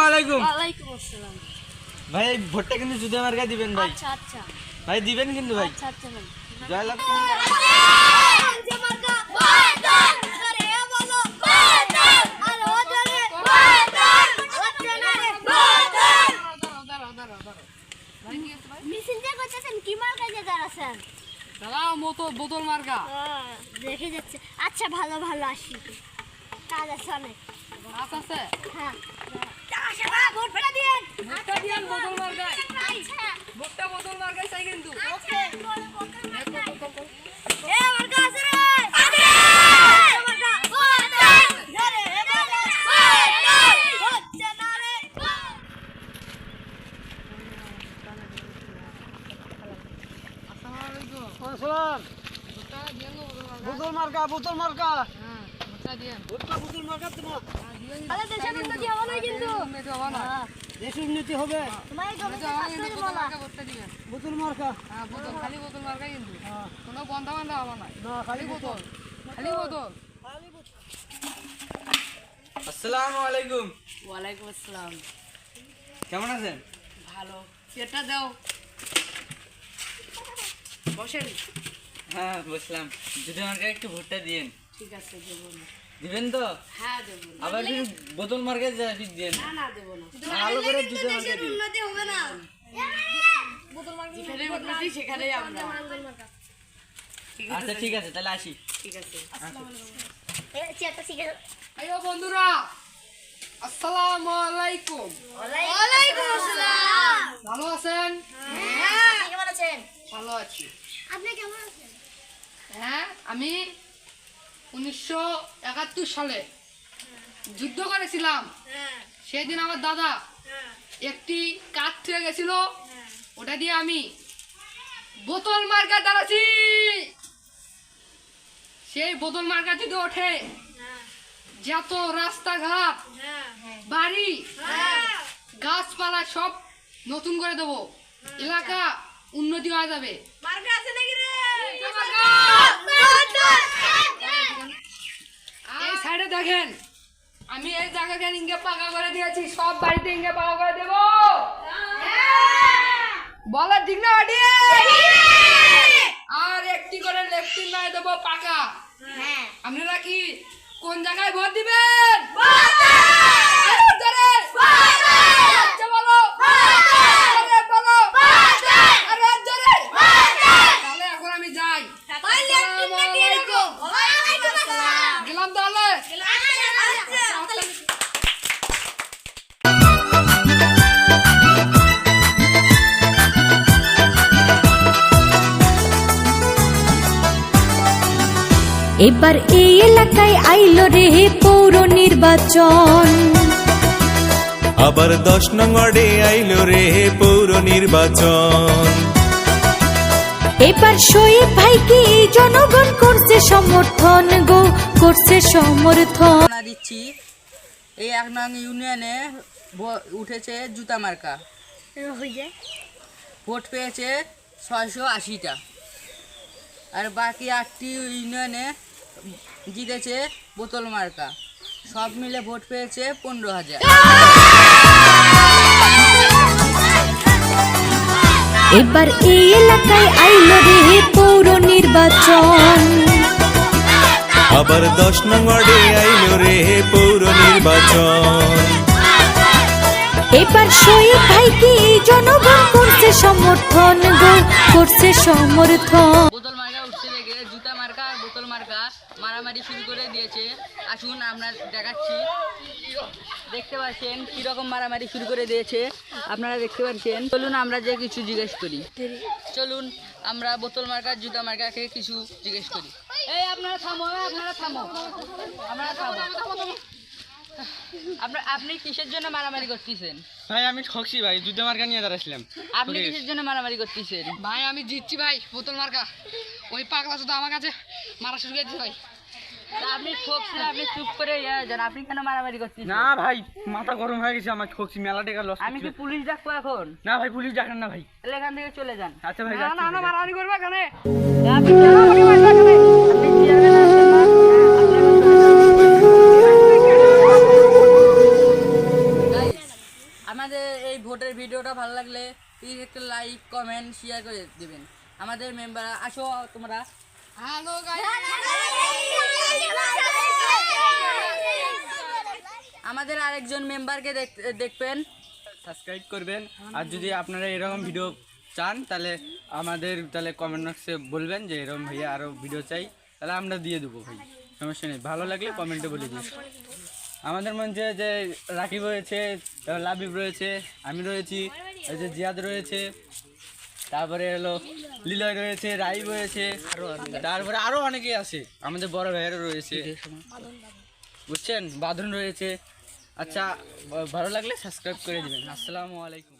আলাইকুম। ওয়ালাইকুম আসসালাম। ভাই ভোটটা কিন্তু জুতা মার্কা দিবেন ভাই। আচ্ছা আচ্ছা ভাই দিবেন কিন্তু ভাই। আচ্ছা আচ্ছা ভাই। জয় লাভ। বোতল মার্কা দেখে যাচ্ছে। আচ্ছা ভালো ভালো আসি, কাজ আছে অনেক। আছে হ্যাঁ ভোটটা দিয়েন বোতল মার্কায়। আচ্ছা ভোটটা বোতল মার্কায় চাই কিন্তু। এ মার্কা আছে রে, আছে মার্কা ধরে হচ্ছে না রে। আসসালাম। বোতল মার্কা বোতল মার্কা। ভোটটা বোতল মার্কা তোমার। আরে দেশের উন্নতি হবে না কিন্তু। দেশের উন্নতি হবে। তোমার এই জমিতে কাজ করে বলা। বোতল মার্কা। খালি বোতল মার্কা কিন্তু কোনো বন্ধ বন্ধ হবে না। না খালি বোতল। খালি বোতল। আসসালামু আলাইকুম। ওয়ালাইকুম আসসালাম। কেমন আছেন? ভালো। এটা দাও। বসেন। হ্যাঁ বসলাম। জুতা মার্কা একটু ভোটটা দিয়েন। ঠিক আছে দেবো না। দিবেন তো? হ্যাঁ দেবো না। আবার কিন্তু বোতল মার্কা দিয়েন। না না দেবো না। ভালো করে জুতা মার্কা দিন। উন্নতি হবে না। যেখানেই উন্নতি সেখানেই আমরা। আচ্ছা ঠিক আছে তাহলে আসি। ঠিক আছে। এ চেয়ারটা শিখে। আইও বন্ধুরা, আসসালামু আলাইকুম। ওয়ালাইকুম আসসালাম। ভালো আছেন? হ্যাঁ আপনি কেমন আছেন? ভালো আছি। আপনি কেমন আছেন? হ্যাঁ আমি 1971 সালে যুদ্ধ করেছিলাম। হ্যাঁ সেদিন আমার দাদা হ্যাঁ একটি কাঠ থেকে গেছিল, ওটা দিয়ে আমি বোতল মার্কা দাঁড়াচ্ছি। সেই বোতল মার্কা যদি ওঠে, যত রাস্তাঘাট বাড়ি গাছপালা সব নতুন করে দেবো, এলাকা উন্নতি হয়ে যাবে। মার্কা আছে নাকি রে? এই সাইডে দেখেন, আমি এই জায়গাটা ইঙ্গে পাকা করে দিয়েছি, সব বাড়িতে ইঙ্গে পাকা করে দেব। বলার ঠিক না ওটি? আর একটি করে লেফটিন নাই দেবো পাকা। আপনারা কি কোন জায়গায় ভোট দিবেন? আচ্ছা বলো। আরে বলো। আরে জোরে। তাহলে এখন আমি যাই। আসসালামু আলাইকুম। গেলাম তাহলে। এবার এই এলাকায় আইলো রে পৌর নির্বাচন, আবার 10 নং ওয়ার্ডে আইলো রে পৌর নির্বাচন। এবার শোয়েব ভাইকে জনগণ করছে সমর্থন গো, করছে সমর্থন। দিচ্ছি এই 1 নং ইউনিয়নে উঠেছে জুতা মার্কা, হয়ে যায়। ভোট পেয়েছে 680টা, আর বাকি 8টি ইউনিয়নে জিতেছে বোতল মার্কা, সব মিলে ভোট পেয়েছে 15,000। এবার এই এলাকায় আইলো রে পৌর নির্বাচন, আবার 10 নং ওয়ার্ডে আইলো রে পৌর নির্বাচন। এবার শোয়েব ভাইকে জনগণ করছে সমর্থন গো, করছে সমর্থন। বোতল মার্কা উঠতে লেগে জুতা মার্কা আর বোতল মার্কা মারামারি শুরু করে দিয়েছে। আসুন আমরা দেখাচ্ছি। দেখতে পাচ্ছেন কিরকম মারামারি শুরু করে দিয়েছে, আপনারা দেখতে পাচ্ছেন। চলুন আমরা যে কিছু জিজ্ঞেস করি। চলুন আমরা বোতল মার্কা জুতা মার্কাকে কিছু জিজ্ঞেস করি। এই আপনারা থামো, আপনারা থামো, আপনারা থামো। আপনি কিসের জন্য মারামারি করতেছেন? ভাই আমি ঠকছি ভাই, জুতা মার্কা নিয়ে দাঁড়াইছিলাম। আপনি কিসের জন্য মারামারি করতেছেন? ভাই আমি জিতছি ভাই, বোতল মার্কা। ওই পাগলা শুধু আমার কাছে মারা শুরু করেছে ভাই। তা আপনি ঠকছেন, আপনি চুপ করে যান। আপনি কেন মারামারি করতেছেন? না ভাই মাথা গরম হয়ে গেছে আমার, ঠকছি মেলা টাকা লস। আমি কি পুলিশ ডাকবো এখন? না ভাই পুলিশ ডাকেন না ভাই। তাহলে এখান থেকে চলে যান। আচ্ছা ভাই না যাচ্ছি না না ভাই। মারামারি করবে এখানে। আপনি কেন আমাকে মারবেন এখানে? আপনি চেয়ারম্যান আছেন না? আপনি এখন চলে যান। Guys, আমাদের এই ভোটের ভিডিওটা ভালো লাগলে প্লিজ একটা লাইক কমেন্ট শেয়ার করে দেবেন। আমাদের মেম্বার আসো তোমরা। হ্যালো আমাদের আরেকজন মেম্বারকে দেখবেন, সাবস্ক্রাইব করবেন। আর যদি আপনারা এরকম ভিডিও চান তাহলে আমাদের কমেন্ট বক্সে বলবেন যে এরকম ভাইয়া আরও ভিডিও চাই, তাহলে আমরা দিয়ে দেবো ভাই, সমস্যা নেই। ভালো লাগলে কমেন্টে বলে দিন। আমাদের মধ্যে যে রাকিব রয়েছে, লাবিব রয়েছে, আমি রয়েছি, এই যে জিয়াদ রয়েছে, তারপরে হলো লিলয় রয়েছে, রাই রয়েছে, তারপরে আরও অনেকেই আছে, আমাদের বড় ভাইয়েরও রয়েছে, বুঝছেন, বাঁধন রয়েছে। আচ্ছা, ভালো লাগলে সাবস্ক্রাইব করে দিবেন। আসসালামু আলাইকুম।